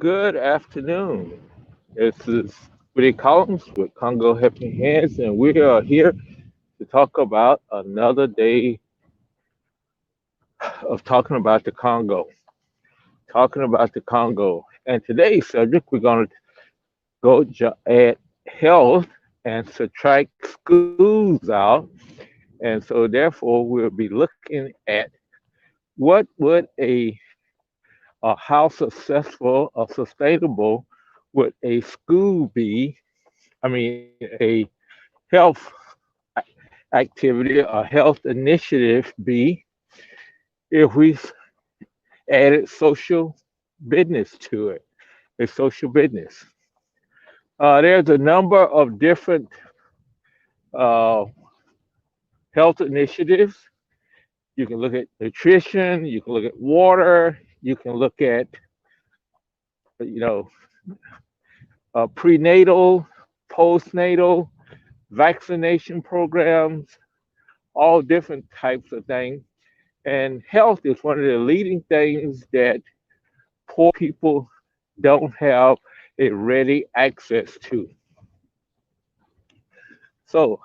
Good afternoon. This is Woody Collins with Congo Helping Hands, and we are here to talk about another day of talking about the Congo. Talking about the Congo. And today's subject, we're going to add health and subtract schools out. And so, therefore, we'll be looking at what would how successful or sustainable would a school be? I mean, a health activity or health initiative be if we added social business to it, a social business. There's a number of different uh, health initiatives. You can look at nutrition, you can look at water, you can look at, you know, prenatal, postnatal, vaccination programs, all different types of things. And health is one of the leading things that poor people don't have a ready access to. So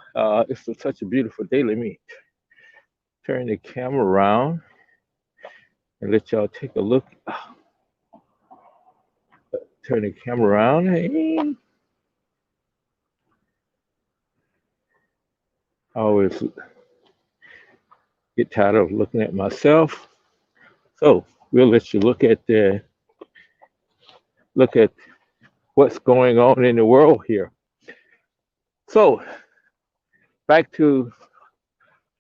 such a beautiful day. Let me turn the camera around and let y'all take a look. Turn the camera around. And I always get tired of looking at myself. So we'll let you look at what's going on in the world here. So back to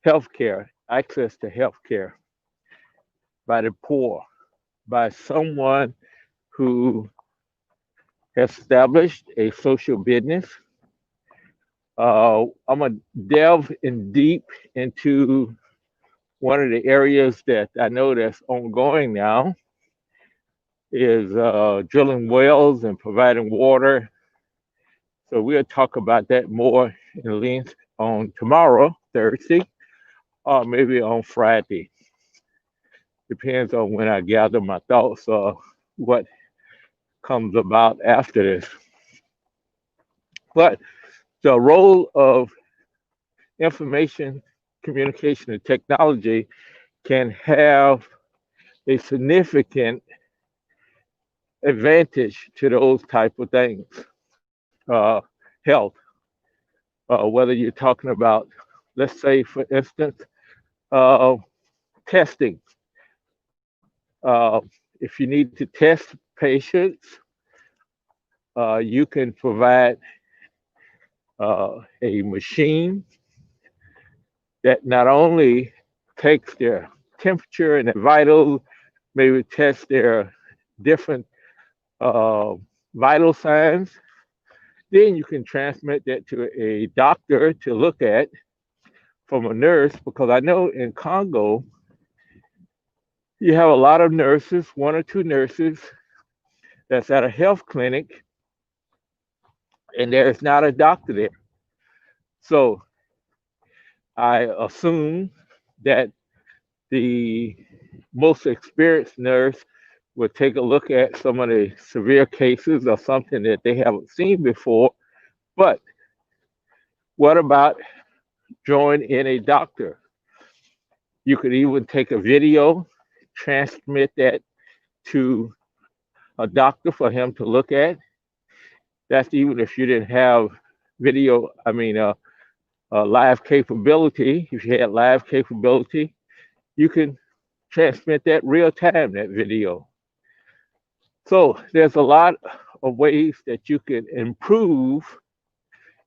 healthcare, access to healthcare by the poor, by someone who has established a social business. I'm gonna delve in deep into one of the areas that I know that's ongoing now is drilling wells and providing water. So we'll talk about that more in length on tomorrow, Thursday, or maybe on Friday. Depends on when I gather my thoughts or what comes about after this. But the role of information, communication, and technology can have a significant advantage to those type of things. Health, whether you're talking about, let's say, for instance, uh, testing. If you need to test patients, you can provide a machine that not only takes their temperature and their vitals, maybe test their different uh, vital signs. Then you can transmit that to a doctor to look at from a nurse, because I know in Congo, you have a lot of nurses, one or two nurses that's at a health clinic, and there's not a doctor there. So I assume that the most experienced nurse would take a look at some of the severe cases or something that they haven't seen before. But what about drawing in a doctor? You could even take a video, transmit that to a doctor for him to look at. That's even if you didn't have video, live capability. If you had live capability, you can transmit that real time, that video. So there's a lot of ways that you can improve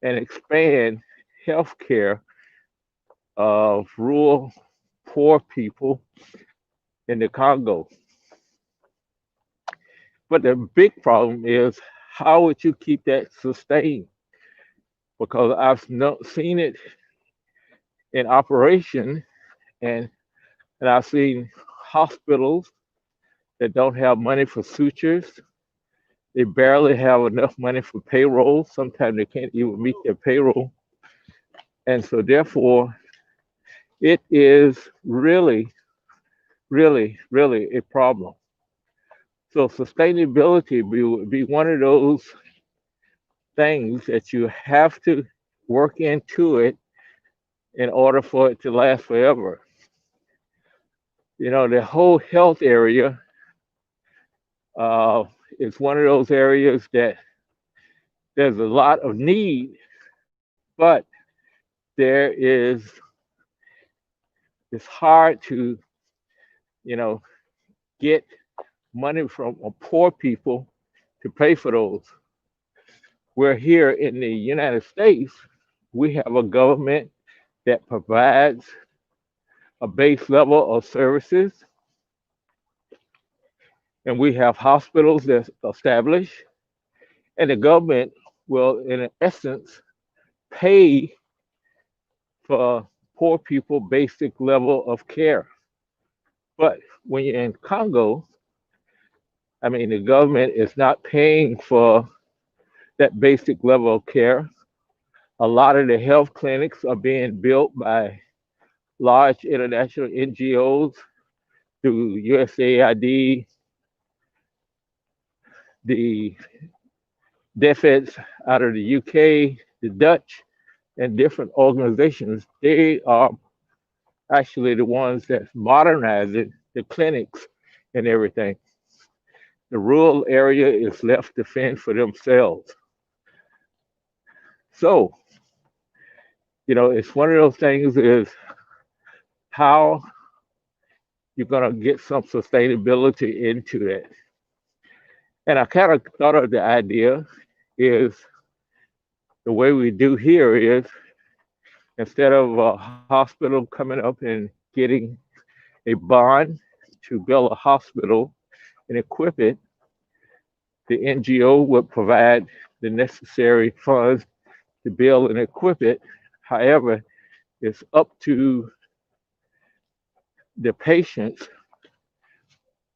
and expand healthcare of rural poor people in the Congo. But the big problem is, how would you keep that sustained? Because seen it in operation, and I've seen hospitals that don't have money for sutures. They barely have enough money for payroll. Sometimes they can't even meet their payroll. And so, therefore, it is really, really, really a problem. So sustainability would be one of those things that you have to work into it in order for it to last forever. You know, the whole health area uh, is one of those areas that there's a lot of need, but there is it's hard to, you know, get money from poor people to pay for those. Where here in the United States, we have a government that provides a base level of services, and we have hospitals that's established, and the government will, in essence, pay for poor people basic level of care. But when you're in Congo, I mean, the government is not paying for that basic level of care. A lot of the health clinics are being built by large international NGOs through USAID, the DFIDs out of the UK, the Dutch, and different organizations. They are actually the ones that's modernizing the clinics and everything. The rural area is left to fend for themselves. So, you know, it's one of those things is how you're going to get some sustainability into that. And I kind of thought of the idea is the way we do here is instead of a hospital coming up and getting a bond to build a hospital and equip it, the NGO would provide the necessary funds to build and equip it. However, it's up to the patients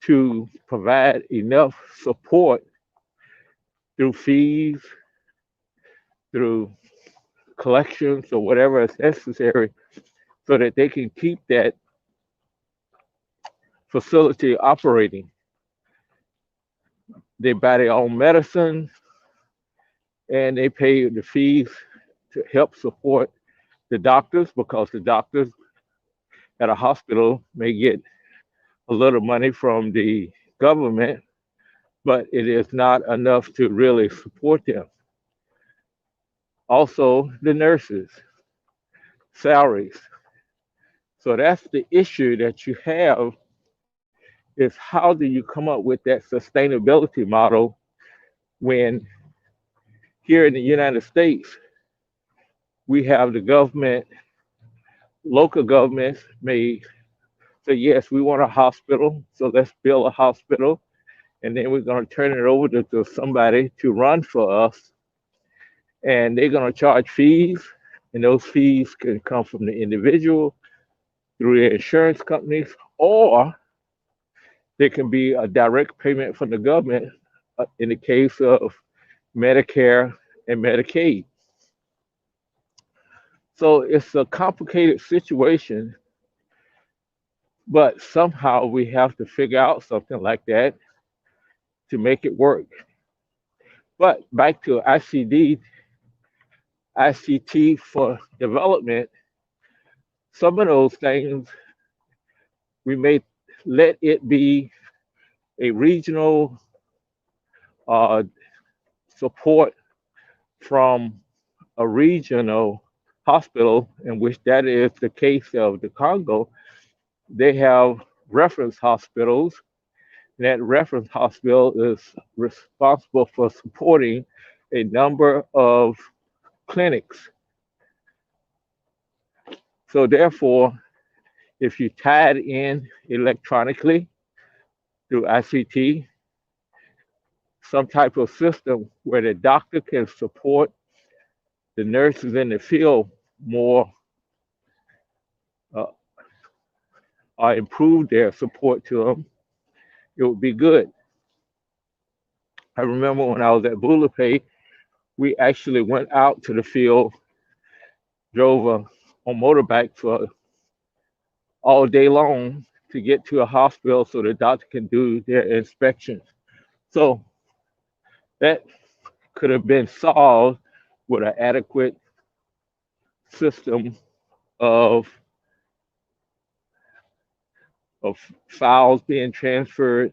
to provide enough support through fees, through collections, or whatever is necessary so that they can keep that facility operating. They buy their own medicine and they pay the fees to help support the doctors because the doctors at a hospital may get a little money from the government, but it is not enough to really support them. Also, the nurses, salaries. So that's the issue that you have is how do you come up with that sustainability model when here in the United States we have the government, local governments may say, yes, we want a hospital, so let's build a hospital, and then we're going to turn it over to somebody to run for us, and they're going to charge fees, and those fees can come from the individual through the insurance companies, or there can be a direct payment from the government in the case of Medicare and Medicaid. So it's a complicated situation, but somehow we have to figure out something like that to make it work. But back to ICT for development, some of those things we may let it be a regional uh, support from a regional hospital, in which that is the case of the Congo. They have reference hospitals. And that reference hospital is responsible for supporting a number of clinics. So therefore, if you tie it in electronically through ICT, some type of system where the doctor can support the nurses in the field more uh, or improve their support to them, it would be good. I remember when I was at Bulapay, we actually went out to the field, drove on motorbike for all day long to get to a hospital so the doctor can do their inspections. So that could have been solved with an adequate system of of files being transferred,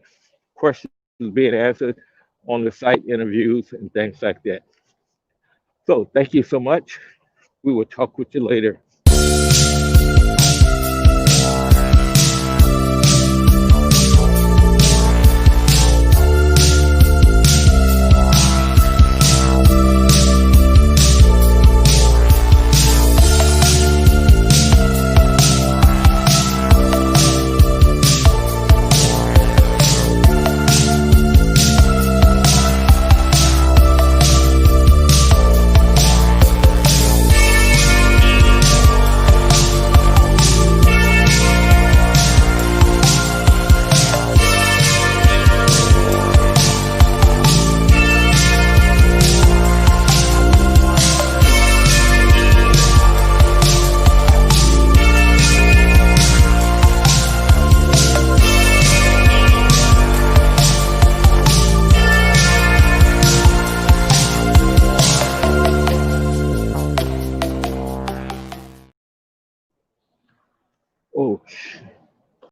questions being answered on the site interviews, and things like that. So thank you so much. We will talk with you later. Oh,